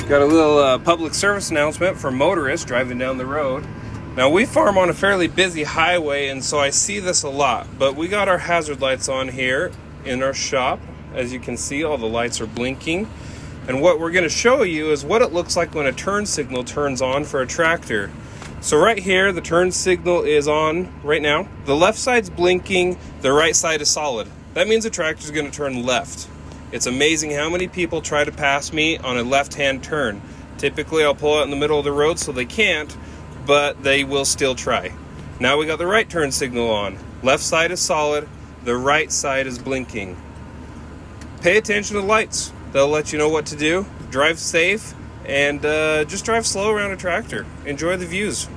Got a little public service announcement for motorists driving down the road. Now, we farm on a fairly busy highway, and so I see this a lot, but we got our hazard lights on here in our shop. As you can see, all the lights are blinking. And what we're going to show you is what it looks like when a turn signal turns on for a tractor. So right here, the turn signal is on right now. The left side's blinking, the right side is solid. That means the tractor's going to turn left. It's amazing how many people try to pass me on a left-hand turn. Typically, I'll pull out in the middle of the road so they can't, but they will still try. Now we got the right turn signal on. Left side is solid, the right side is blinking. Pay attention to the lights. They'll let you know what to do. Drive safe and just drive slow around a tractor. Enjoy the views.